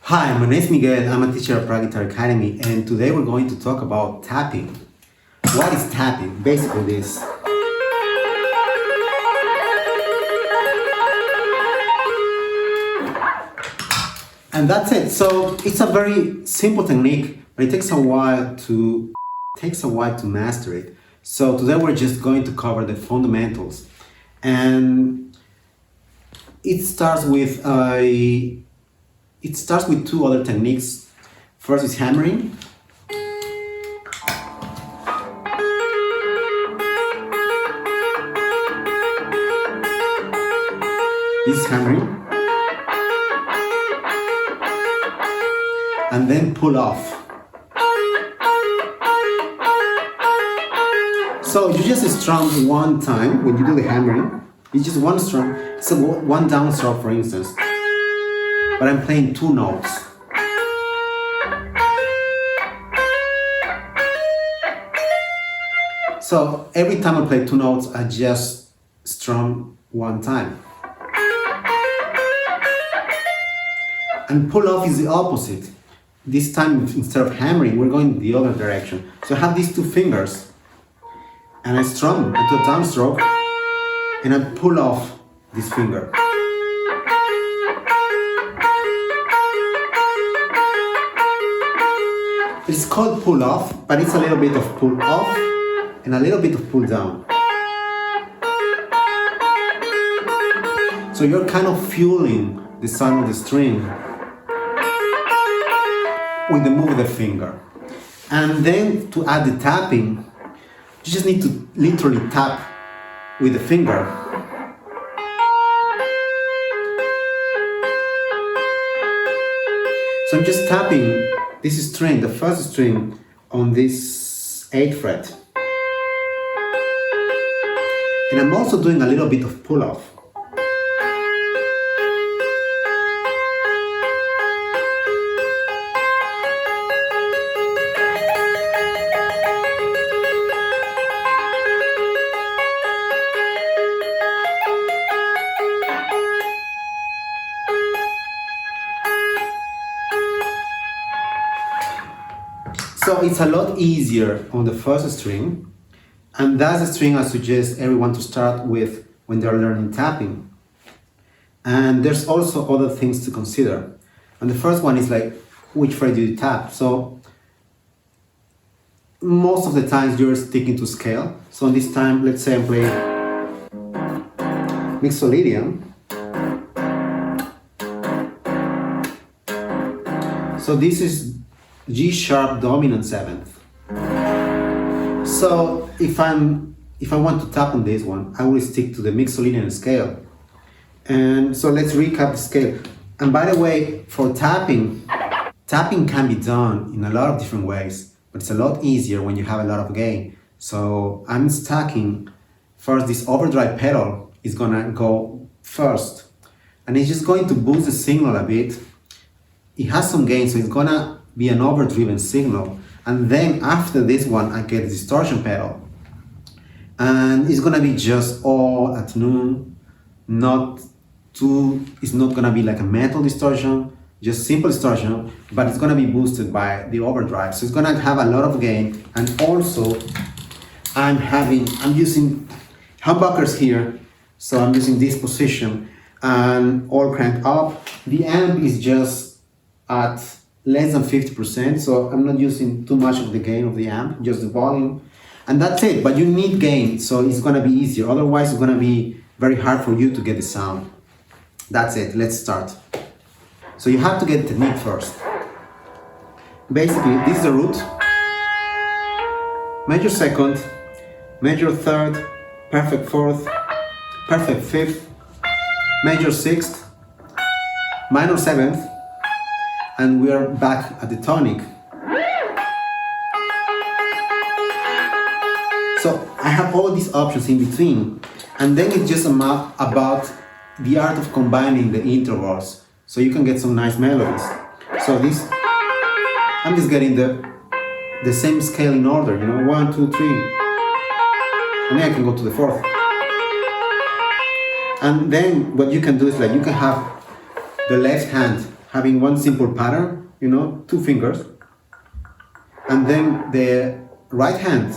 Hi, my name is Miguel. I'm a teacher at Prague Guitar Academy, and today we're going to talk about tapping. What is tapping? Basically this. And that's it. So it's a very simple technique, but it takes a while to master it. So today we're just going to cover the fundamentals, and it starts with two other techniques. First is hammering. This is hammering. And then pull off. So you just strum one time when you do the hammering. It's just one strum. So one down stroke, for instance. But I'm playing two notes. So every time I play two notes, I just strum one time. And pull off is the opposite. This time, instead of hammering, we're going the other direction. So I have these two fingers, and I strum into a downstroke, and I pull off this finger. It's called pull off, but it's a little bit of pull off and a little bit of pull down. So you're kind of fueling the sound of the string with the move of the finger. And then to add the tapping, you just need to literally tap with the finger. So I'm just tapping this string, the first string, on this 8th fret. And I'm also doing a little bit of pull off. So it's a lot easier on the first string, and that's the string I suggest everyone to start with when they're learning tapping. And there's also other things to consider. And the first one is like, which fret do you tap? So most of the times you're sticking to scale. So this time, let's say I'm playing Mixolydian. So this is G sharp dominant 7th. So if I want to tap on this one, I will stick to the Mixolydian scale. And so let's recap the scale. And by the way, for tapping can be done in a lot of different ways, but it's a lot easier when you have a lot of gain. So I'm stacking first. This overdrive pedal is gonna go first, and it's just going to boost the signal a bit. It has some gain, so it's gonna be an overdriven signal. And then after this one, I get the distortion pedal. And it's gonna be just all at noon, it's not gonna be like a metal distortion, just simple distortion, but it's gonna be boosted by the overdrive. So it's gonna have a lot of gain. And also, I'm using humbuckers here. So I'm using this position and all cranked up. The amp is just at less than 50%, so I'm not using too much of the gain of the amp, just the volume. And that's it, but you need gain, so it's gonna be easier. Otherwise, it's gonna be very hard for you to get the sound. That's it, let's start. So you have to get the technique first. Basically, this is the root, major 2nd, major 3rd, perfect 4th, perfect 5th, major 6th, minor 7th, and we are back at the tonic. So I have all these options in between, and then it's just about the art of combining the intervals, so you can get some nice melodies. So this, I'm just getting the same scale in order, 1, 2, 3, and then I can go to the 4th. And then what you can do is like you can have the left hand having one simple pattern, you know, 2 fingers, and then the right hand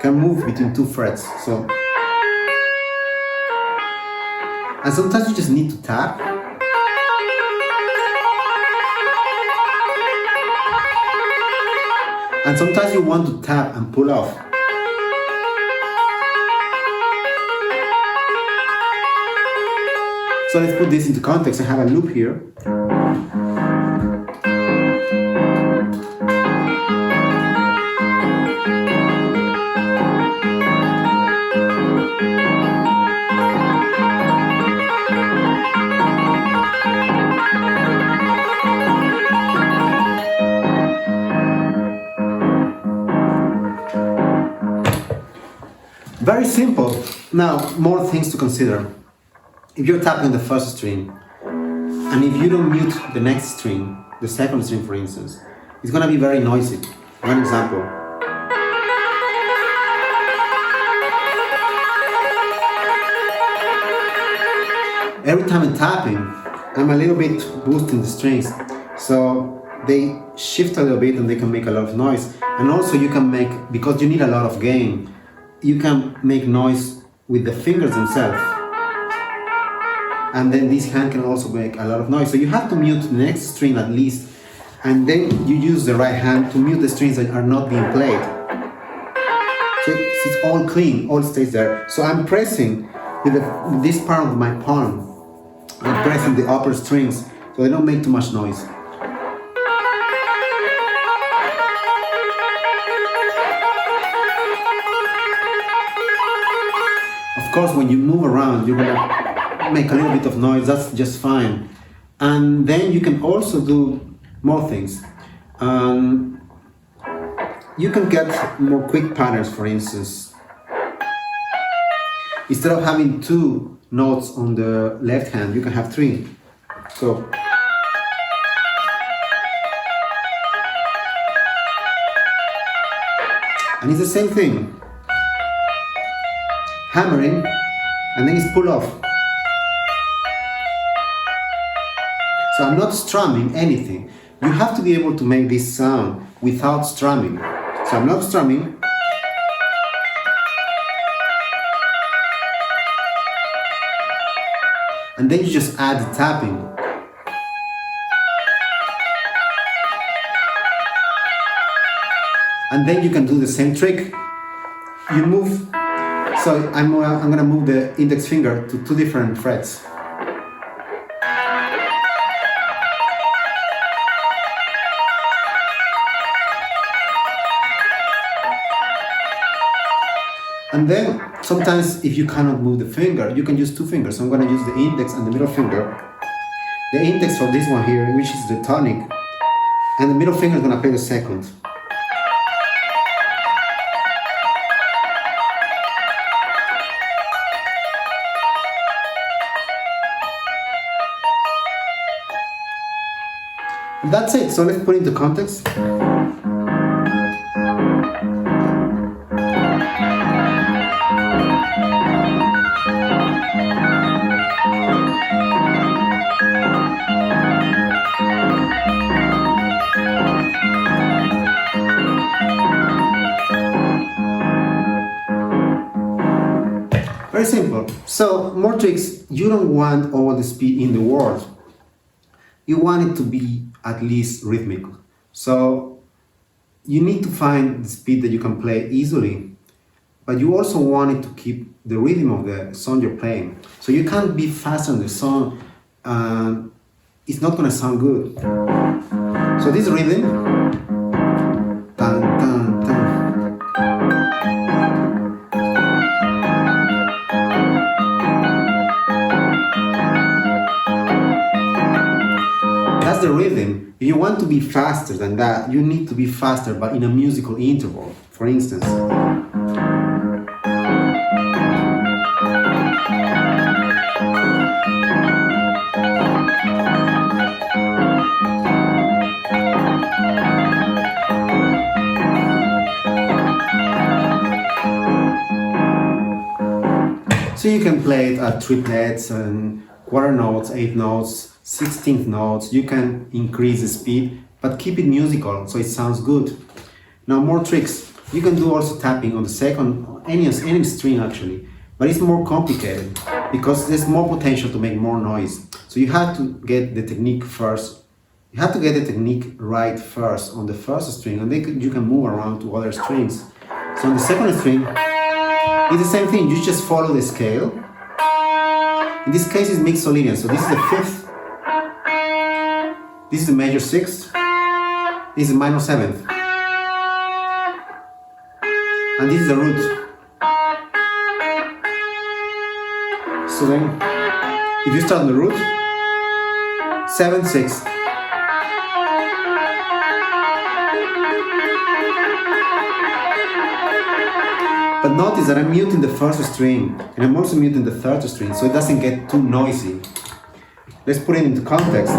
can move between 2 frets. So, and sometimes you just need to tap. And sometimes you want to tap and pull off. So let's put this into context. I have a loop here. Very simple. Now, more things to consider. If you're tapping the first string, and if you don't mute the next string, the second string for instance, it's gonna be very noisy. One example. Every time I'm tapping, I'm a little bit boosting the strings, so they shift a little bit and they can make a lot of noise. And also you can make, because you need a lot of gain, you can make noise with the fingers themselves. And then this hand can also make a lot of noise. So you have to mute the next string at least, and then you use the right hand to mute the strings that are not being played. So it's all clean, all stays there. So I'm pressing with this part of my palm, I'm pressing the upper strings so they don't make too much noise. Of course, when you move around, you're gonna make a little bit of noise, that's just fine. And then you can also do more things. You can get more quick patterns, for instance. Instead of having 2 notes on the left hand, you can have 3. So, and it's the same thing. Hammering, and then it's pull off. So I'm not strumming anything. You have to be able to make this sound without strumming. So I'm not strumming. And then you just add the tapping. And then you can do the same trick. You move. So I'm gonna move the index finger to 2 different frets. And then sometimes if you cannot move the finger, you can use 2 fingers. So I'm going to use the index and the middle finger. The index for this one here, which is the tonic, and the middle finger is going to play the second. And that's it. So let's put it into context. Very simple. So, more tricks. You don't want all the speed in the world. You want it to be at least rhythmic. So, you need to find the speed that you can play easily, but you also want it to keep the rhythm of the song you're playing. So, you can't be faster on the song, it's not gonna sound good. So, this rhythm, dun, dun, dun. That's the rhythm. If you want to be faster than that, you need to be faster, but in a musical interval. For instance, so you can play it at triplets and quarter notes, 8 notes, 16th notes. You can increase the speed, but keep it musical so it sounds good. Now more tricks. You can do also tapping on the second, any string actually, but it's more complicated because there's more potential to make more noise. So you have to get the technique first. You have to get the technique right first on the first string, and then you can move around to other strings. So on the second string, it's the same thing. You just follow the scale. In this case, it's Mixolydian. So this is the fifth. This is the major sixth. This is the minor seventh. And this is the root. So then, if you start on the root, 7, 6. But notice that I'm muting the first string, and I'm also muting the third string, so it doesn't get too noisy. Let's put it into context.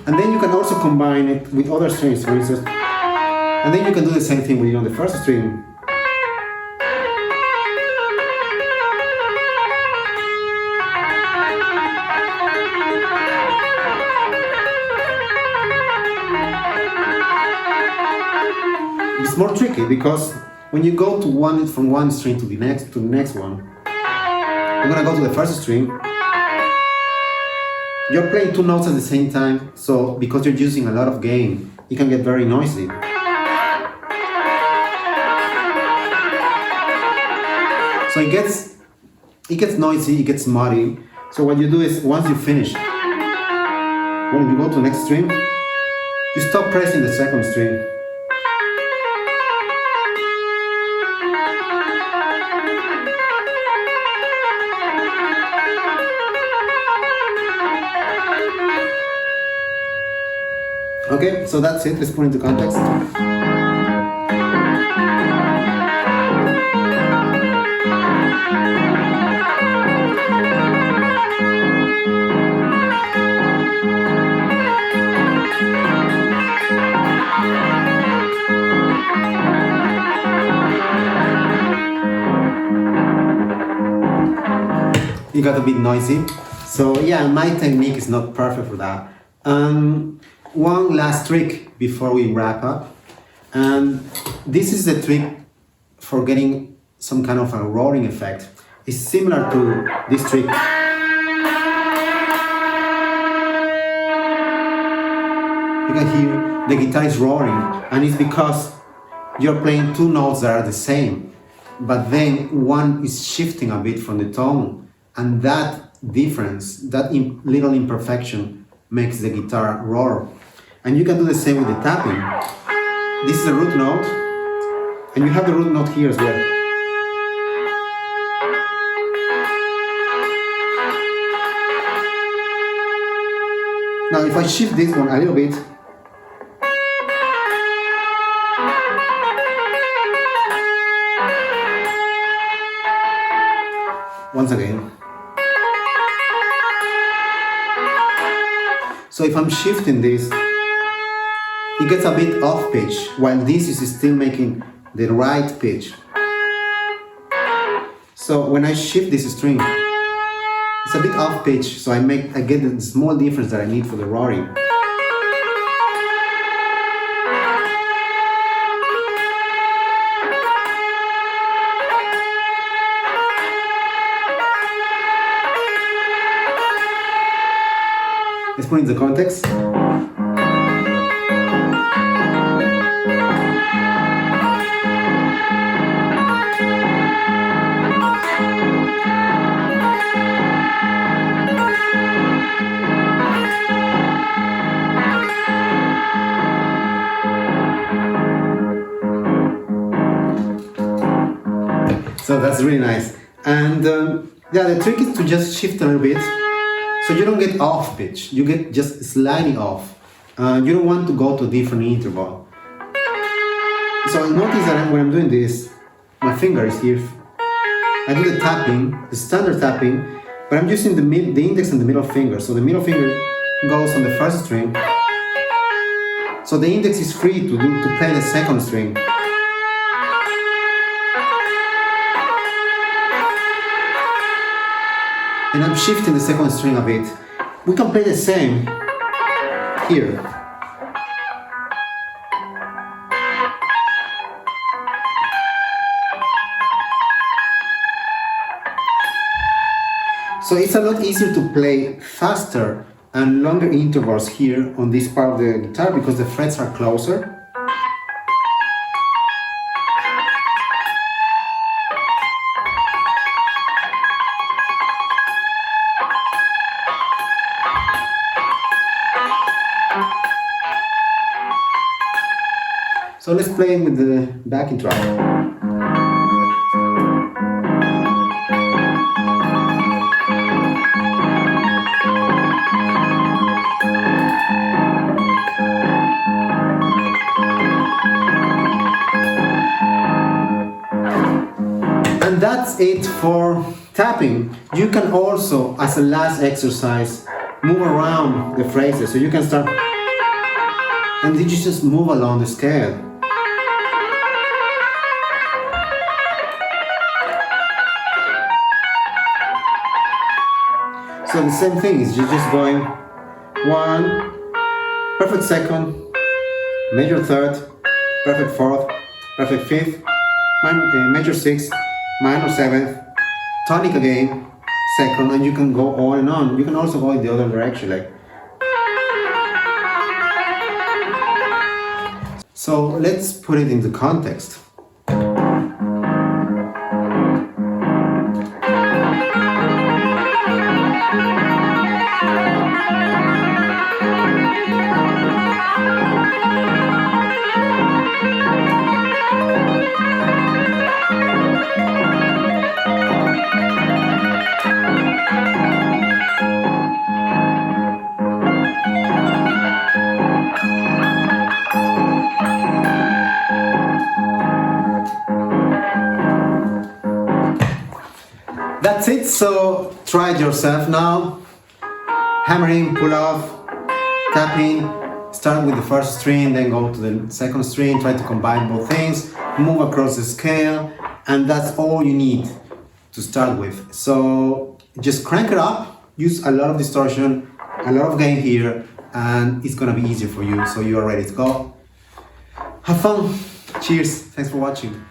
And then you can also combine it with other strings, for instance. And then you can do the same thing with it on the first string. It's more tricky because when you go to from one string to the next one, I'm gonna go to the first string. You're playing two notes at the same time, so because you're using a lot of gain, it can get very noisy. So it gets noisy, it gets muddy. So what you do is, once you finish, when you go to the next string, you stop pressing the second string. Okay, so that's it. Let's put it into context. It got a bit noisy. So yeah, my technique is not perfect for that. One last trick before we wrap up. This is the trick for getting some kind of a roaring effect. It's similar to this trick. You can hear the guitar is roaring, and it's because you're playing two notes that are the same, but then one is shifting a bit from the tone, and that difference, that little imperfection, makes the guitar roar. And you can do the same with the tapping. This is the root note, and you have the root note here as well. Now if I shift this one a little bit, once again. So if I'm shifting this, it gets a bit off pitch, while this is still making the right pitch. So when I shift this string, it's a bit off pitch, so I get the small difference that I need for the roaring. Let's put it in the context. So that's really nice. And yeah, the trick is to just shift a little bit. So you don't get off pitch, you get just slightly off. You don't want to go to a different interval. So notice that when I'm doing this, my finger is here. I do the tapping, the standard tapping, but I'm using the index and the middle finger. So the middle finger goes on the first string. So the index is free to play the second string. And I'm shifting the second string a bit. We can play the same here. So it's a lot easier to play faster and longer intervals here on this part of the guitar because the frets are closer. So let's play with the backing track. And that's it for tapping. You can also, as a last exercise, move around the phrases. So you can start, and then you just move along the scale. So the same thing is you're just going one, perfect second, major third, perfect fourth, perfect fifth, major sixth, minor seventh, tonic again, second, and you can go on and on. You can also go in the other direction, like. So let's put it into context. That's it, so try it yourself now. Hammering, pull off, tapping, start with the first string, then go to the second string, try to combine both things, move across the scale, and that's all you need to start with. So just crank it up, use a lot of distortion, a lot of gain here, and it's gonna be easier for you, so you are ready to go. Have fun, cheers, thanks for watching.